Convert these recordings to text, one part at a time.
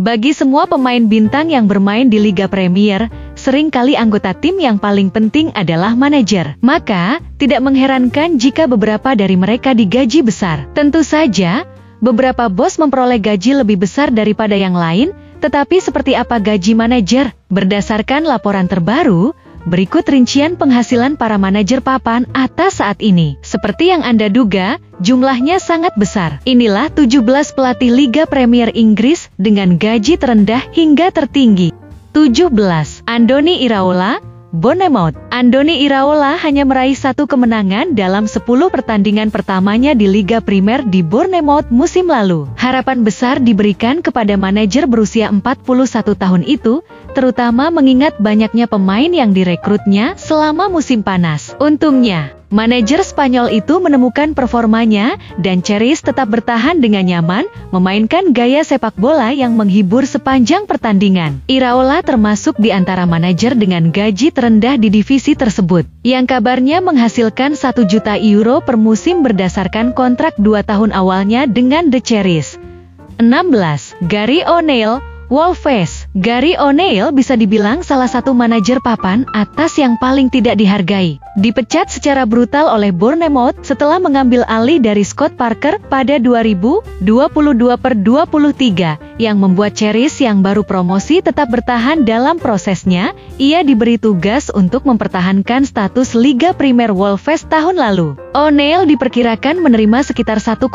Bagi semua pemain bintang yang bermain di Liga Premier, seringkali anggota tim yang paling penting adalah manajer. Maka, tidak mengherankan jika beberapa dari mereka digaji besar. Tentu saja, beberapa bos memperoleh gaji lebih besar daripada yang lain, tetapi seperti apa gaji manajer? Berdasarkan laporan terbaru, berikut rincian penghasilan para manajer papan atas saat ini. Seperti yang Anda duga, jumlahnya sangat besar. Inilah 17 pelatih Liga Premier Inggris dengan gaji terendah hingga tertinggi. 17. Andoni Iraola, Bournemouth. Andoni Iraola hanya meraih 1 kemenangan dalam 10 pertandingan pertamanya di Liga Primer di Bournemouth musim lalu. Harapan besar diberikan kepada manajer berusia 41 tahun itu, terutama mengingat banyaknya pemain yang direkrutnya selama musim panas. Untungnya, manajer Spanyol itu menemukan performanya, dan Cherries tetap bertahan dengan nyaman, memainkan gaya sepak bola yang menghibur sepanjang pertandingan. Iraola termasuk di antara manajer dengan gaji terendah di divisi tersebut, yang kabarnya menghasilkan 1 juta euro per musim berdasarkan kontrak 2 tahun awalnya dengan The Cherries. 16. Gary O'Neil, Wolves. Gary O'Neil bisa dibilang salah satu manajer papan atas yang paling tidak dihargai. Dipecat secara brutal oleh Bournemouth setelah mengambil alih dari Scott Parker pada 2022/23, yang membuat Cherries yang baru promosi tetap bertahan dalam prosesnya. Ia diberi tugas untuk mempertahankan status Liga Primer Wolves tahun lalu. O'Neil diperkirakan menerima sekitar 1,5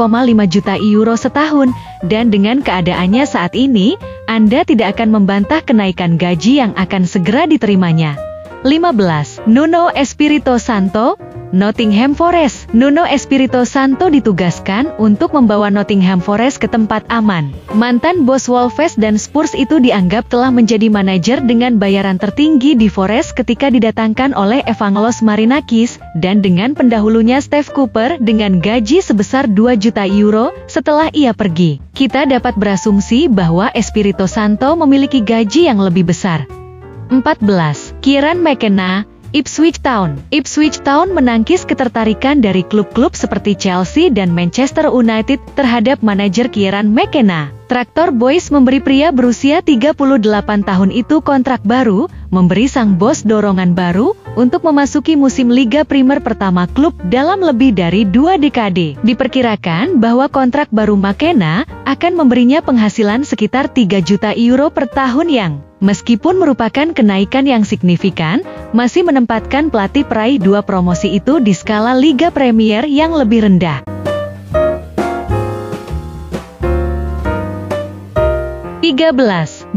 juta euro setahun, dan dengan keadaannya saat ini, Anda tidak akan membantah kenaikan gaji yang akan segera diterimanya. 15. Nuno Espirito Santo, Nottingham Forest. Nuno Espirito Santo ditugaskan untuk membawa Nottingham Forest ke tempat aman. Mantan bos Wolves dan Spurs itu dianggap telah menjadi manajer dengan bayaran tertinggi di Forest ketika didatangkan oleh Evangelos Marinakis, dan dengan pendahulunya Steve Cooper dengan gaji sebesar 2 juta euro setelah ia pergi. Kita dapat berasumsi bahwa Espirito Santo memiliki gaji yang lebih besar. 14. Kieran McKenna, Ipswich Town. Ipswich Town menangkis ketertarikan dari klub-klub seperti Chelsea dan Manchester United terhadap manajer Kieran McKenna. Tractor Boys memberi pria berusia 38 tahun itu kontrak baru, memberi sang bos dorongan baru untuk memasuki musim Liga Primer pertama klub dalam lebih dari 2 dekade. Diperkirakan bahwa kontrak baru McKenna akan memberinya penghasilan sekitar 3 juta euro per tahun yang, meskipun merupakan kenaikan yang signifikan, masih menempatkan pelatih peraih 2 promosi itu di skala Liga Premier yang lebih rendah. 13.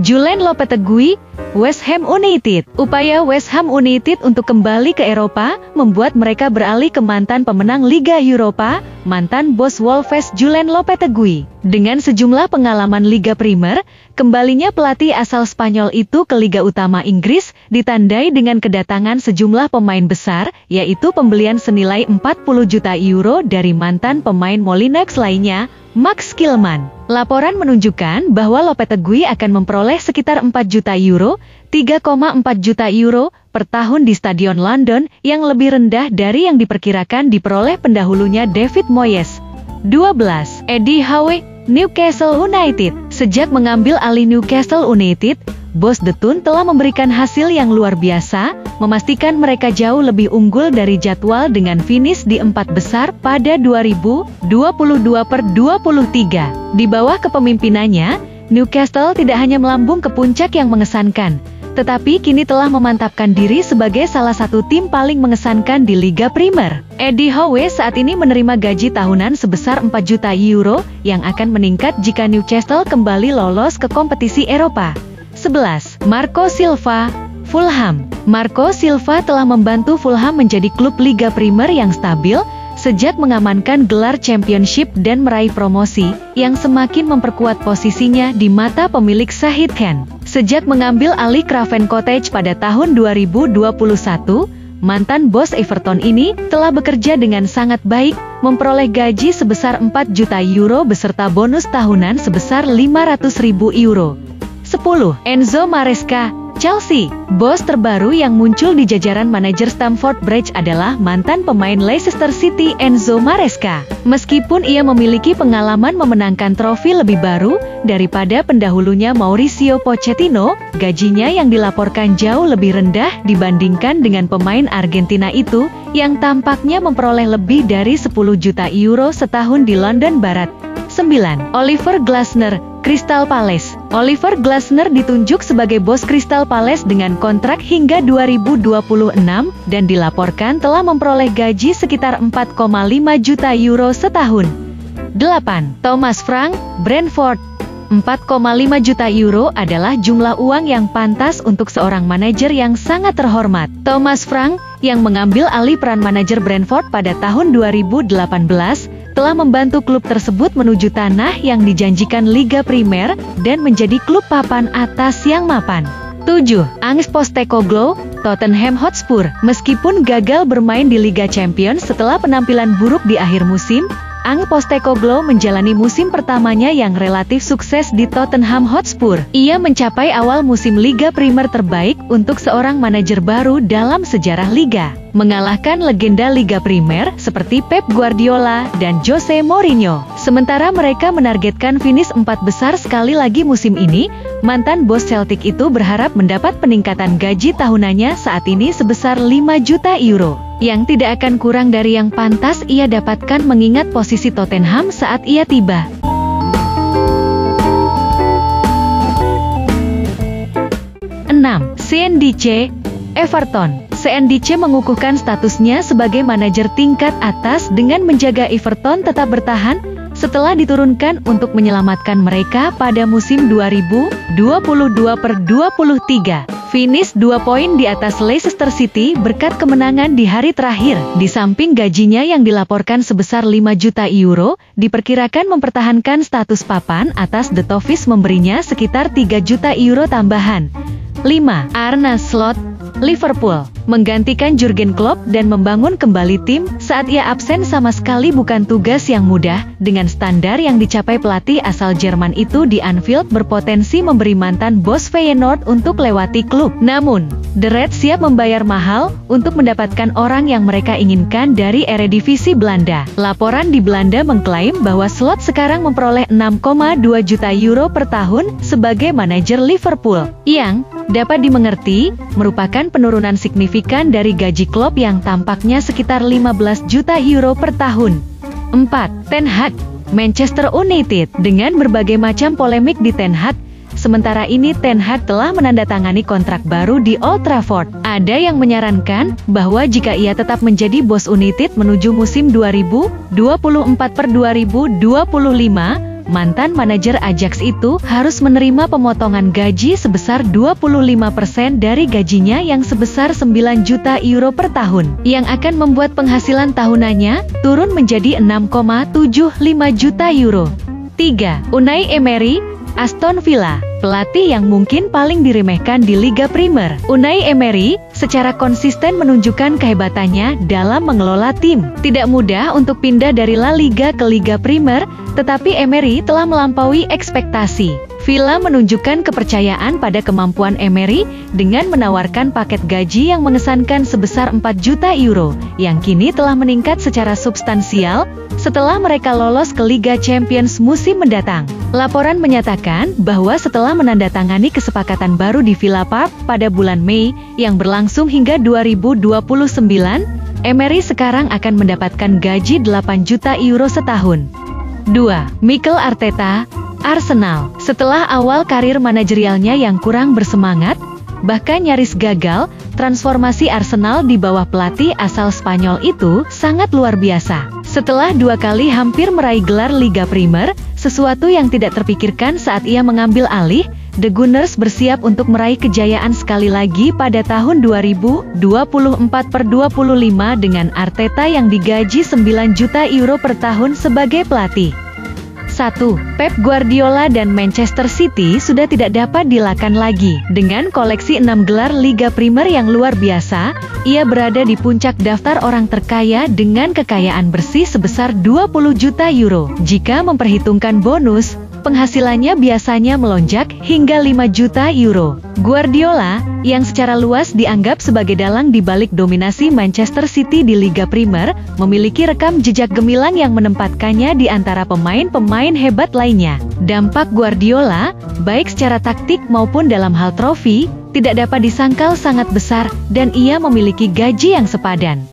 Julen Lopetegui, West Ham United. Upaya West Ham United untuk kembali ke Eropa membuat mereka beralih ke mantan pemenang Liga Eropa, mantan bos Wolves Julen Lopetegui. Dengan sejumlah pengalaman Liga Primer, kembalinya pelatih asal Spanyol itu ke Liga Utama Inggris ditandai dengan kedatangan sejumlah pemain besar, yaitu pembelian senilai 40 juta euro dari mantan pemain Molineux lainnya, Max Kilman. Laporan menunjukkan bahwa Lopetegui akan memperoleh sekitar 4 juta euro, 3,4 juta euro per tahun di Stadion London, yang lebih rendah dari yang diperkirakan diperoleh pendahulunya David Moyes. 12. Eddie Howe, Newcastle United. Sejak mengambil alih Newcastle United, bos The Toon telah memberikan hasil yang luar biasa, memastikan mereka jauh lebih unggul dari jadwal dengan finish di 4 besar pada 2022/23. Di bawah kepemimpinannya, Newcastle tidak hanya melambung ke puncak yang mengesankan, tetapi kini telah memantapkan diri sebagai salah satu tim paling mengesankan di Liga Primer. Eddie Howe saat ini menerima gaji tahunan sebesar 4 juta euro, yang akan meningkat jika Newcastle kembali lolos ke kompetisi Eropa. 11. Marco Silva, Fulham. Marco Silva telah membantu Fulham menjadi klub Liga Primer yang stabil, sejak mengamankan gelar Championship dan meraih promosi, yang semakin memperkuat posisinya di mata pemilik Shahid Khan. Sejak mengambil alih Craven Cottage pada tahun 2021, mantan bos Everton ini telah bekerja dengan sangat baik, memperoleh gaji sebesar 4 juta euro beserta bonus tahunan sebesar 500.000 euro. 10. Enzo Maresca, Chelsea. Bos terbaru yang muncul di jajaran manajer Stamford Bridge adalah mantan pemain Leicester City Enzo Maresca. Meskipun ia memiliki pengalaman memenangkan trofi lebih baru daripada pendahulunya Mauricio Pochettino, gajinya yang dilaporkan jauh lebih rendah dibandingkan dengan pemain Argentina itu yang tampaknya memperoleh lebih dari 10 juta euro setahun di London Barat. 9. Oliver Glasner, Crystal Palace. Oliver Glasner ditunjuk sebagai bos Crystal Palace dengan kontrak hingga 2026 dan dilaporkan telah memperoleh gaji sekitar 4,5 juta euro setahun. 8. Thomas Frank, Brentford. 4,5 juta euro adalah jumlah uang yang pantas untuk seorang manajer yang sangat terhormat. Thomas Frank, yang mengambil alih peran manajer Brentford pada tahun 2018, telah membantu klub tersebut menuju tanah yang dijanjikan Liga Primer dan menjadi klub papan atas yang mapan. 7. Ange Postecoglou, Tottenham Hotspur. Meskipun gagal bermain di Liga Champions setelah penampilan buruk di akhir musim, Ange Postecoglou menjalani musim pertamanya yang relatif sukses di Tottenham Hotspur. Ia mencapai awal musim Liga Primer terbaik untuk seorang manajer baru dalam sejarah Liga, mengalahkan legenda Liga Primer seperti Pep Guardiola dan Jose Mourinho. Sementara mereka menargetkan finish 4 besar sekali lagi musim ini, mantan bos Celtic itu berharap mendapat peningkatan gaji tahunannya saat ini sebesar 5 juta euro, yang tidak akan kurang dari yang pantas ia dapatkan mengingat posisi Tottenham saat ia tiba. CNDC, Everton. CNDC mengukuhkan statusnya sebagai manajer tingkat atas dengan menjaga Everton tetap bertahan setelah diturunkan untuk menyelamatkan mereka pada musim 2022/23. Finish 2 poin di atas Leicester City berkat kemenangan di hari terakhir. Di samping gajinya yang dilaporkan sebesar 5 juta euro, diperkirakan mempertahankan status papan atas. The Toffees memberinya sekitar 3 juta euro tambahan. 5. Arne Slot, Liverpool. Menggantikan Jurgen Klopp dan membangun kembali tim saat ia absen sama sekali bukan tugas yang mudah. Dengan standar yang dicapai pelatih asal Jerman itu di Anfield berpotensi memberi mantan bos Feyenoord untuk lewati klub. Namun, The Reds siap membayar mahal untuk mendapatkan orang yang mereka inginkan dari Eredivisie Belanda. Laporan di Belanda mengklaim bahwa Slot sekarang memperoleh 6,2 juta euro per tahun sebagai manajer Liverpool, yang dapat dimengerti merupakan penurunan signifikan dari gaji Klopp yang tampaknya sekitar 15 juta euro per tahun. 4. Ten Hag, Manchester United. Dengan berbagai macam polemik di Ten Hag, sementara ini Ten Hag telah menandatangani kontrak baru di Old Trafford. Ada yang menyarankan bahwa jika ia tetap menjadi bos United menuju musim 2024/2025, mantan manajer Ajax itu harus menerima pemotongan gaji sebesar 25% dari gajinya yang sebesar 9 juta euro per tahun, yang akan membuat penghasilan tahunannya turun menjadi 6,75 juta euro. 3. Unai Emery, Aston Villa. Pelatih yang mungkin paling diremehkan di Liga Primer, Unai Emery secara konsisten menunjukkan kehebatannya dalam mengelola tim. Tidak mudah untuk pindah dari La Liga ke Liga Primer, tetapi Emery telah melampaui ekspektasi. Villa menunjukkan kepercayaan pada kemampuan Emery dengan menawarkan paket gaji yang mengesankan sebesar 4 juta euro, yang kini telah meningkat secara substansial setelah mereka lolos ke Liga Champions musim mendatang. Laporan menyatakan bahwa setelah menandatangani kesepakatan baru di Villa Park pada bulan Mei yang berlangsung hingga 2029, Emery sekarang akan mendapatkan gaji 8 juta euro setahun. 2. Mikel Arteta, Arsenal. Setelah awal karir manajerialnya yang kurang bersemangat, bahkan nyaris gagal, transformasi Arsenal di bawah pelatih asal Spanyol itu sangat luar biasa. Setelah 2 kali hampir meraih gelar Liga Primer, sesuatu yang tidak terpikirkan saat ia mengambil alih, The Gunners bersiap untuk meraih kejayaan sekali lagi pada tahun 2024/25 dengan Arteta yang digaji 9 juta euro per tahun sebagai pelatih. 1. Pep Guardiola dan Manchester City sudah tidak dapat dilakan lagi. Dengan koleksi 6 gelar Liga Primer yang luar biasa, ia berada di puncak daftar orang terkaya dengan kekayaan bersih sebesar 20 juta euro. Jika memperhitungkan bonus, penghasilannya biasanya melonjak hingga 5 juta euro. Guardiola, yang secara luas dianggap sebagai dalang di balik dominasi Manchester City di Liga Primer, memiliki rekam jejak gemilang yang menempatkannya di antara pemain-pemain hebat lainnya. Dampak Guardiola, baik secara taktik maupun dalam hal trofi, tidak dapat disangkal sangat besar, dan ia memiliki gaji yang sepadan.